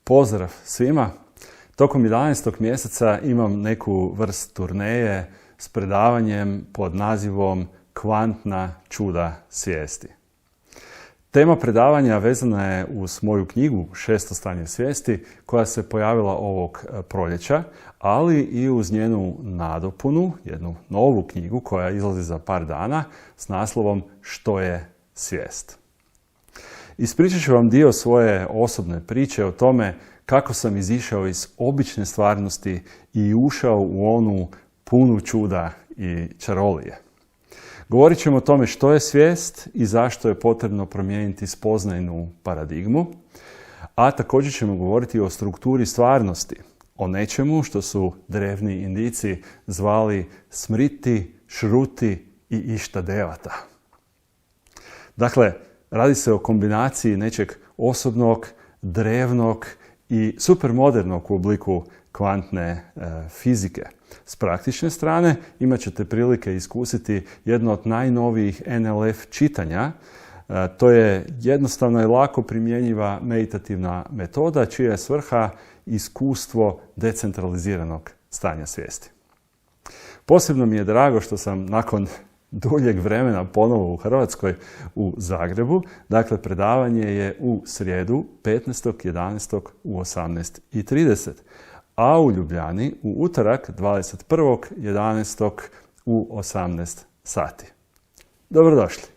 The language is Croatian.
Pozdrav svima! Tokom 11. mjeseca imam neku vrst turneje s predavanjem pod nazivom Kvantna čuda svijesti. Tema predavanja vezana je uz moju knjigu Šesto stanje svijesti koja se pojavila ovog proljeća, ali i uz njenu nadopunu, jednu novu knjigu koja izlazi za par dana s naslovom Što je svijest. Ispričat ću vam dio svoje osobne priče o tome kako sam izišao iz obične stvarnosti i ušao u onu punu čuda i čarolije. Govorit ćemo o tome što je svijest i zašto je potrebno promijeniti spoznajnu paradigmu, a također ćemo govoriti o strukturi stvarnosti, o nečemu što su drevni Indijci zvali smriti, šruti i ištadevata. Dakle, radi se o kombinaciji nečeg osobnog, drevnog i supermodernog u obliku kvantne fizike. S praktične strane imat ćete prilike iskusiti jedno od najnovijih NLF čitanja. To je jednostavna i lako primjenjiva meditativna metoda čija je svrha iskustvo decentraliziranog stanja svijesti. Posebno mi je drago što sam nakon duljeg vremena ponovo u Hrvatskoj, u Zagrebu. Dakle, predavanje je u srijedu 15.11. u 18:30, a u Ljubljani u utorak 21.11. u 18 sati. Dobrodošli!